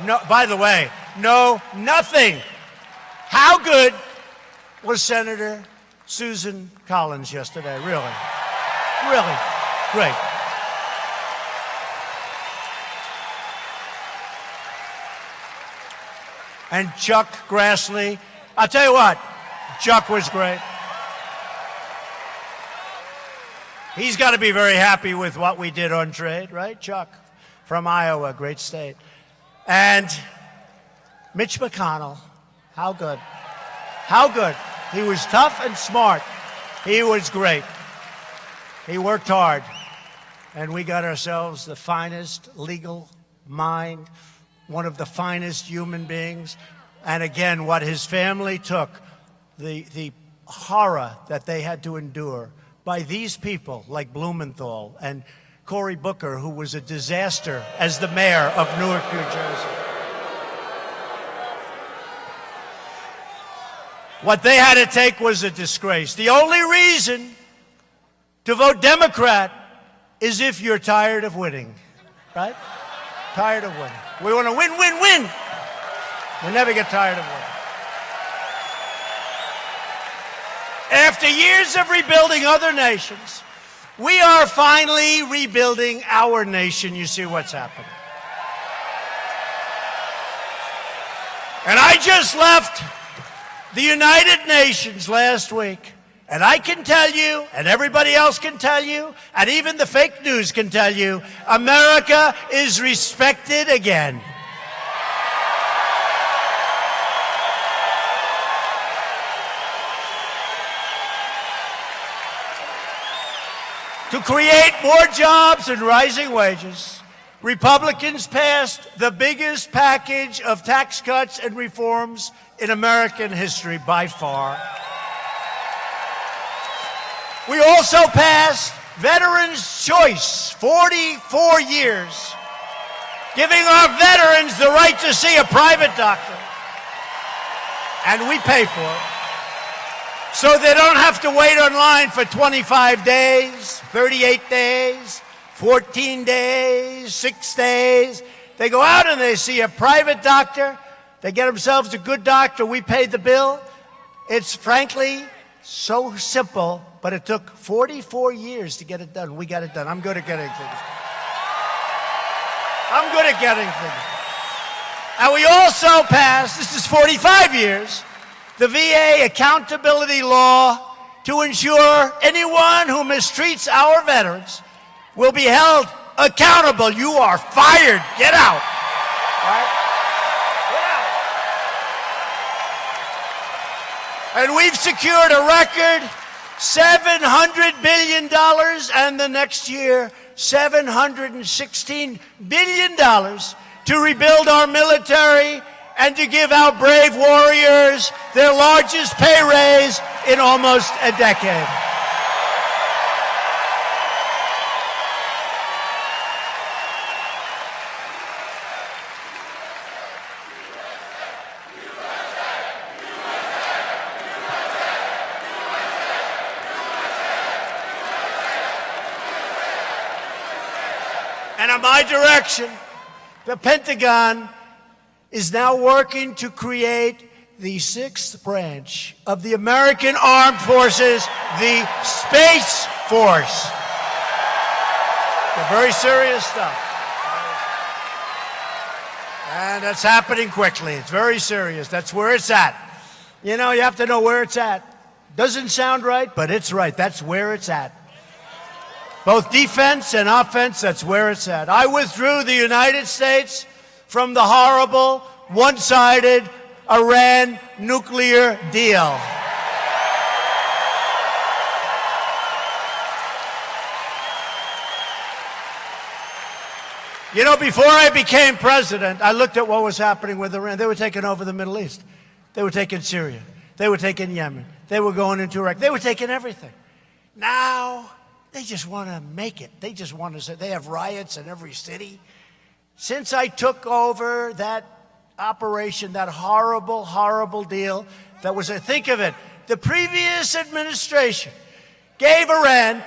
No, by the way, no nothing. How good was Senator Susan Collins yesterday? Really? Really great. And Chuck Grassley, I'll tell you what, Chuck was great. He's got to be very happy with what we did on trade, right? Chuck from Iowa, great state. And Mitch McConnell, how good? How good? He was tough and smart. He was great. He worked hard. And we got ourselves the finest legal mind, one of the finest human beings. And again, what his family took, the horror that they had to endure by these people like Blumenthal and Cory Booker, who was a disaster as the mayor of Newark, New Jersey. What they had to take was a disgrace. The only reason to vote Democrat is if you're tired of winning, right? Tired of winning. We want to win, win, win. We never get tired of winning. After years of rebuilding other nations, we are finally rebuilding our nation. You see what's happening. And I just left the United Nations last week, and I can tell you, and everybody else can tell you, and even the fake news can tell you, America is respected again. To create more jobs and rising wages, Republicans passed the biggest package of tax cuts and reforms in American history by far. We also passed Veterans' Choice, 44 years, giving our veterans the right to see a private doctor, and we pay for it. So they don't have to wait online for 25 days, 38 days, 14 days, 6 days. They go out and they see a private doctor. They get themselves a good doctor. We pay the bill. It's frankly so simple, but it took 44 years to get it done. We got it done. I'm good at getting things. I'm good at getting things. And we also passed, this is 45 years, the VA accountability law to ensure anyone who mistreats our veterans will be held accountable. You are fired. Get out. Right? Get out. And we've secured a record $700 billion, and the next year, $716 billion to rebuild our military and to give our brave warriors their largest pay raise in almost a decade. And in my direction, the Pentagon is now working to create the sixth branch of the American Armed Forces, the Space Force. They're very serious stuff. And that's happening quickly. It's very serious. That's where it's at. You know, you have to know where it's at. Doesn't sound right, but it's right. That's where it's at. Both defense and offense, that's where it's at. I withdrew the United States from the horrible, one-sided Iran nuclear deal. You know, before I became president, I looked at what was happening with Iran. They were taking over the Middle East. They were taking Syria. They were taking Yemen. They were going into Iraq. They were taking everything. Now, they just want to make it. They just want to say, they have riots in every city. Since I took over that operation, that horrible, horrible deal, that was, think of it, the previous administration gave Iran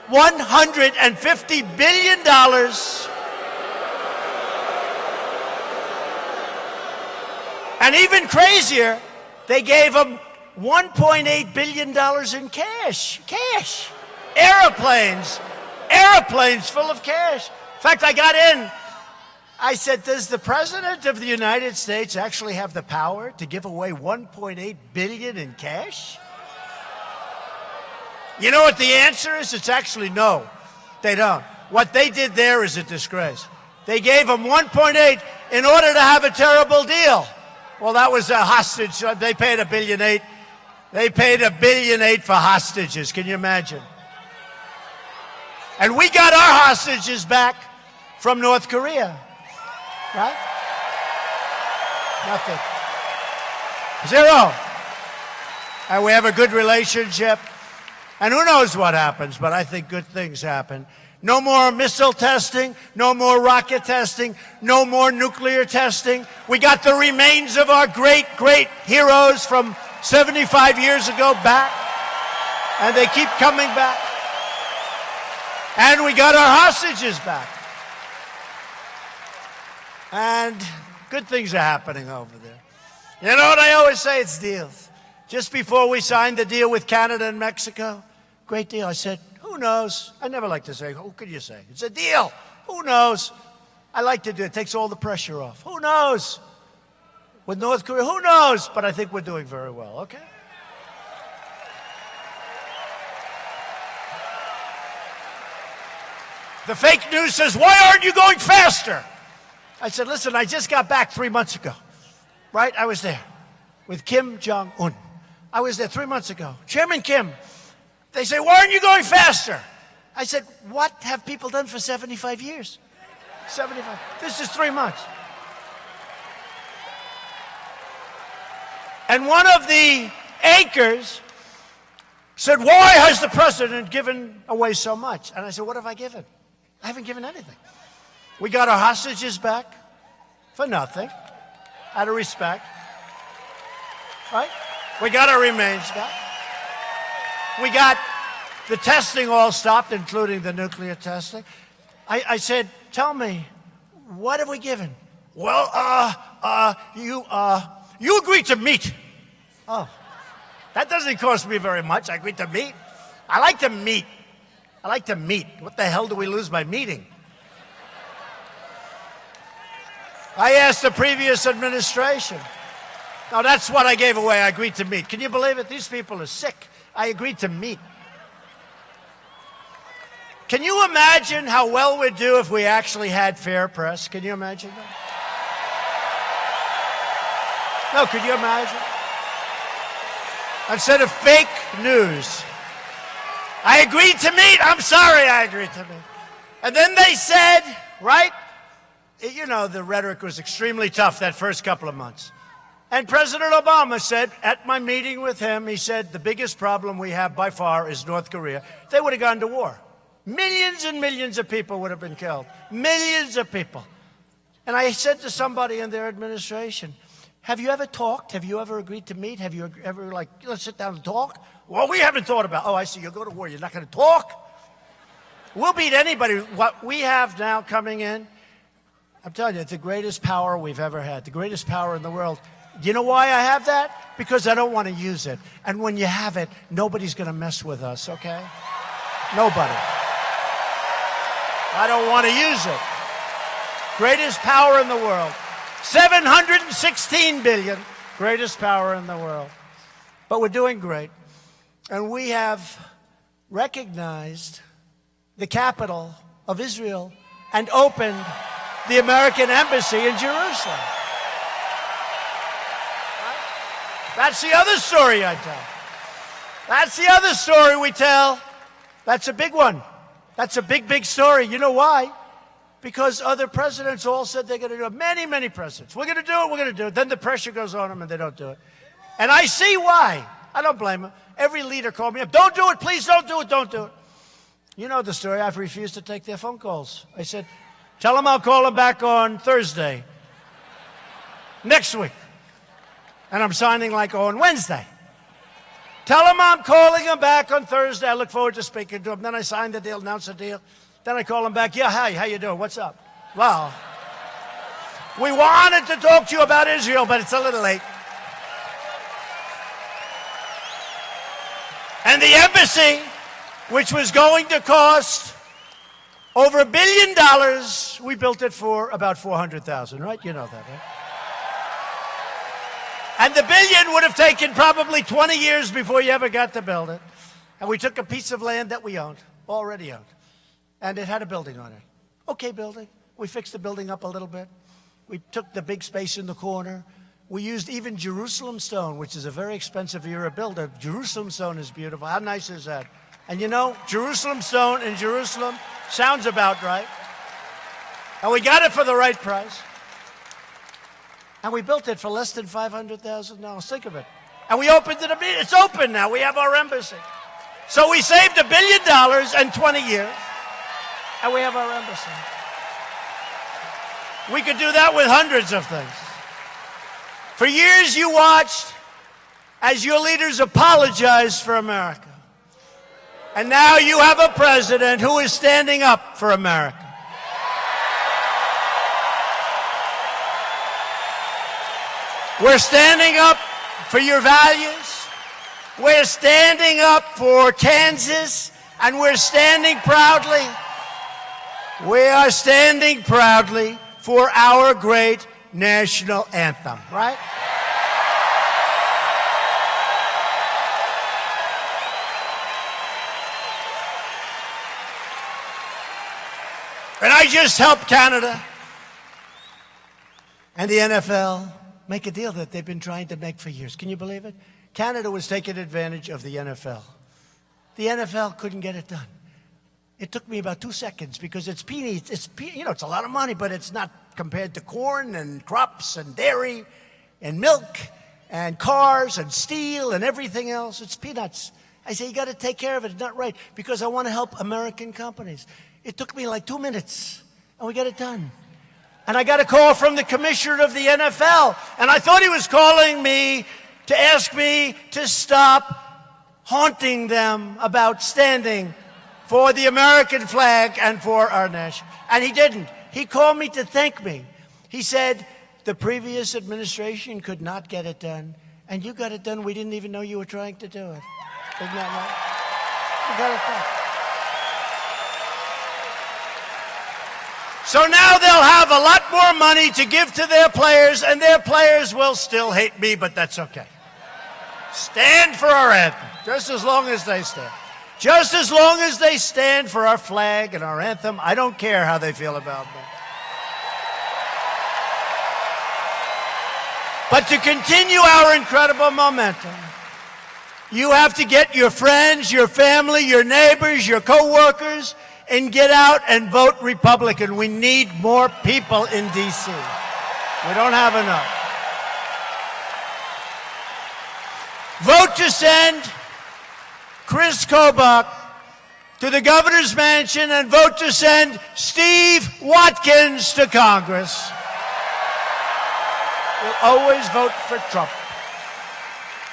$150 billion. And even crazier, they gave them $1.8 billion in cash. Cash. Airplanes full of cash. In fact, I got in. I said, does the President of the United States actually have the power to give away $1.8 billion in cash? You know what the answer is? It's actually no. They don't. What they did there is a disgrace. They gave them 1.8 in order to have a terrible deal. Well, that was a hostage. They paid $1.8 billion. They paid $1.8 billion for hostages. Can you imagine? And we got our hostages back from North Korea. Right? Nothing. Zero. And we have a good relationship. And who knows what happens, but I think good things happen. No more missile testing, no more rocket testing, no more nuclear testing. We got the remains of our great, great heroes from 75 years ago back, and they keep coming back. And we got our hostages back. And good things are happening over there. You know what I always say? It's deals. Just before we signed the deal with Canada and Mexico, great deal. I said, who knows? I never like to say, who could you say? It's a deal. Who knows? I like to do it. It takes all the pressure off. Who knows? With North Korea, who knows? But I think we're doing very well, okay? The fake news says, why aren't you going faster? I said, listen, I just got back 3 months ago, right? I was there with Kim Jong-un. I was there 3 months ago. Chairman Kim, they say, why aren't you going faster? I said, what have people done for 75 years? 75. This is 3 months. And one of the anchors said, why has the president given away so much? And I said, what have I given? I haven't given anything. We got our hostages back for nothing, out of respect, right? We got our remains back. We got the testing all stopped, including the nuclear testing. I said, tell me, what have we given? Well, you agreed to meet. Oh, that doesn't cost me very much. I agreed to meet. I like to meet. I like to meet. What the hell do we lose by meeting? I asked the previous administration. Now, that's what I gave away. I agreed to meet. Can you believe it? These people are sick. I agreed to meet. Can you imagine how well we'd do if we actually had fair press? Can you imagine that? No, could you imagine? Instead of fake news. I agreed to meet. I'm sorry I agreed to meet. And then they said, right? You know, the rhetoric was extremely tough that first couple of months. And President Obama said, at my meeting with him, he said, the biggest problem we have by far is North Korea. They would have gone to war. Millions and millions of people would have been killed. Millions of people. And I said to somebody in their administration, have you ever talked? Have you ever agreed to meet? Have you ever, like, let's sit down and talk? Well, we haven't thought about, oh, I see, you'll go to war. You're not going to talk? We'll beat anybody. What we have now coming in, I'm telling you, it's the greatest power we've ever had, the greatest power in the world. Do you know why I have that? Because I don't want to use it. And when you have it, nobody's going to mess with us, okay? Nobody. I don't want to use it. Greatest power in the world. 716 billion. Greatest power in the world. But we're doing great. And we have recognized the capital of Israel and opened the American embassy in Jerusalem. That's the other story I tell. That's the other story we tell. That's a big one. That's a big, big story. You know why? Because other presidents all said they're going to do it. Many, many presidents. We're going to do it. We're going to do it. Then the pressure goes on them and they don't do it. And I see why. I don't blame them. Every leader called me up. Don't do it. Please don't do it. Don't do it. You know the story. I've refused to take their phone calls. I said, tell them I'll call them back on Thursday. Next week. And I'm signing like on Wednesday. Tell them I'm calling them back on Thursday. I look forward to speaking to them. Then I sign the deal, announce the deal. Then I call them back. Yeah, hi, how you doing? What's up? Well, we wanted to talk to you about Israel, but it's a little late. And the embassy, which was going to cost over $1 billion, we built it for about $400,000, right? You know that, right? And the billion would have taken probably 20 years before you ever got to build it. And we took a piece of land that we owned, already owned, and it had a building on it. Okay building. We fixed the building up a little bit. We took the big space in the corner. We used even Jerusalem stone, which is a very expensive era builder. Jerusalem stone is beautiful. How nice is that? And you know, Jerusalem stone in Jerusalem sounds about right. And we got it for the right price. And we built it for less than $500,000. Think of it. And we opened it. It's open now. We have our embassy. So we saved $1 billion in 20 years. And we have our embassy. We could do that with hundreds of things. For years you watched as your leaders apologized for America. And now you have a president who is standing up for America. We're standing up for your values. We're standing up for Kansas, and we're standing proudly. We are standing proudly for our great national anthem, right? And I just helped Canada and the NFL make a deal that they've been trying to make for years. Can you believe it? Canada was taking advantage of the NFL. The NFL couldn't get it done. It took me about 2 seconds because it's peanuts. It's a lot of money, but it's not compared to corn and crops and dairy and milk and cars and steel and everything else. It's peanuts. I say, you got to take care of it. It's not right because I want to help American companies. It took me like 2 minutes, and we got it done. And I got a call from the commissioner of the NFL, and I thought he was calling me to ask me to stop haunting them about standing for the American flag and for our nation. And he didn't. He called me to thank me. He said, the previous administration could not get it done, and you got it done. We didn't even know you were trying to do it. Isn't that right? You got it done. So now they'll have a lot more money to give to their players, and their players will still hate me, but that's okay. Stand for our anthem, just as long as they stand. Just as long as they stand for our flag and our anthem, I don't care how they feel about me. But to continue our incredible momentum, you have to get your friends, your family, your neighbors, your co-workers, and get out and vote Republican. We need more people in D.C. We don't have enough. Vote to send Kris Kobach to the governor's mansion and vote to send Steve Watkins to Congress. We'll always vote for Trump.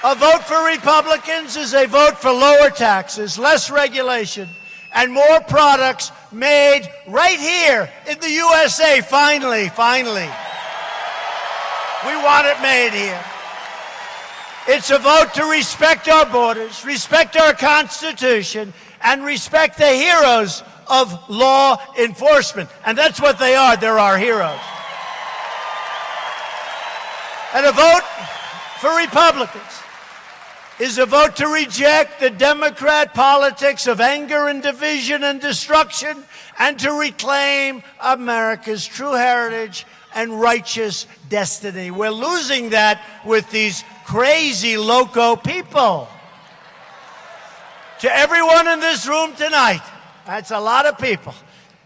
A vote for Republicans is a vote for lower taxes, less regulation, and more products made right here in the USA. Finally. We want it made here. It's a vote to respect our borders, respect our Constitution, and respect the heroes of law enforcement. And that's what they are. They're our heroes. And a vote for Republicans is a vote to reject the Democrat politics of anger and division and destruction and to reclaim America's true heritage and righteous destiny. We're losing that with these crazy, loco people. To everyone in this room tonight, that's a lot of people,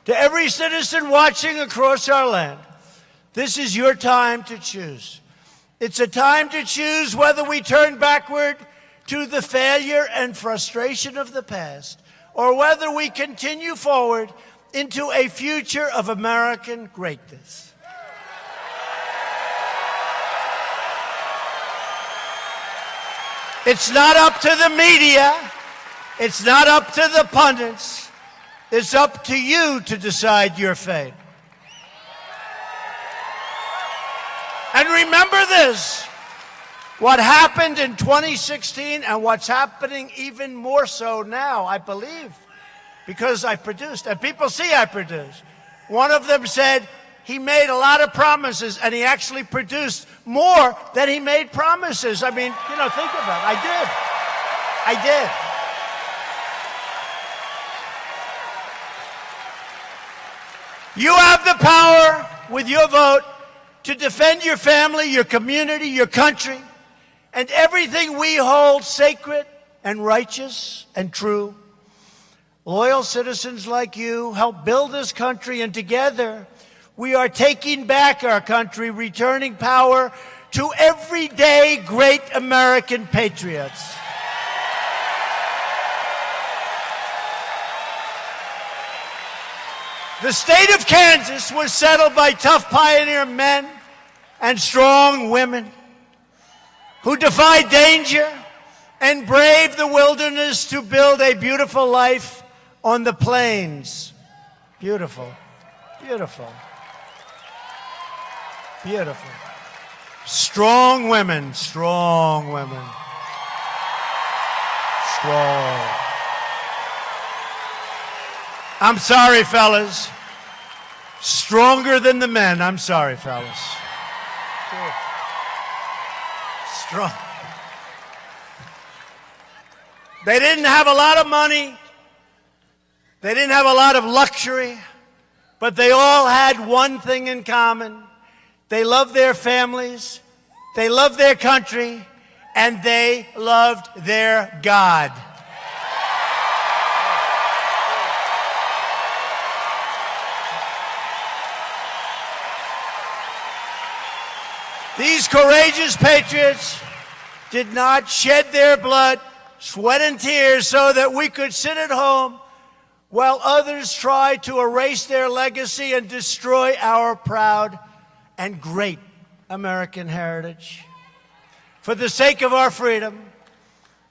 to every citizen watching across our land, this is your time to choose. It's a time to choose whether we turn backward to the failure and frustration of the past, or whether we continue forward into a future of American greatness. It's not up to the media. It's not up to the pundits. It's up to you to decide your fate. And remember this. What happened in 2016 and what's happening even more so now, I believe, because I produced, and people see I produce. One of them said he made a lot of promises and he actually produced more than he made promises. I mean, think about it. I did. You have the power with your vote to defend your family, your community, your country, and everything we hold sacred and righteous and true. Loyal citizens like you help build this country, and together we are taking back our country, returning power to everyday great American patriots. The state of Kansas was settled by tough pioneer men and strong women. who defied danger and braved the wilderness to build a beautiful life on the plains. Beautiful, beautiful, beautiful. Strong women, strong women. Strong. I'm sorry, fellas. Stronger than the men. I'm sorry, fellas. Strong. They didn't have a lot of money. They didn't have a lot of luxury. But they all had one thing in common. They loved their families. They loved their country. And they loved their God. These courageous patriots did not shed their blood, sweat, and tears so that we could sit at home while others tried to erase their legacy and destroy our proud and great American heritage. For the sake of our freedom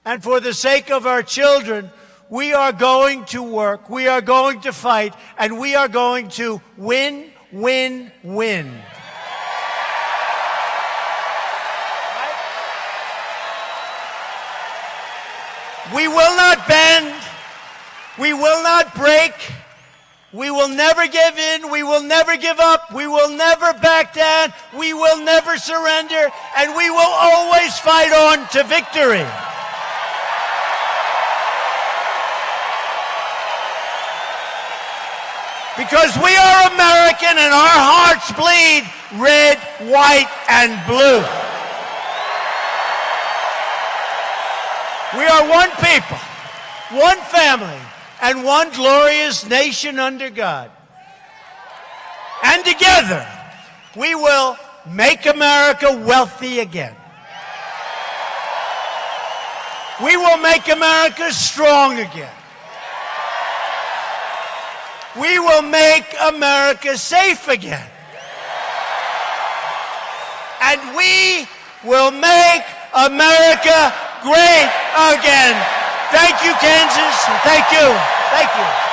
and for the sake of our children, we are going to work, we are going to fight, and we are going to win, win, win. We will not bend. We will not break. We will never give in. We will never give up. We will never back down. We will never surrender. And we will always fight on to victory. Because we are American and our hearts bleed red, white, and blue. We are one people, one family, and one glorious nation under God. And together, we will make America wealthy again. We will make America strong again. We will make America safe again. And we will make America great again. Thank you, Kansas. Thank you. Thank you.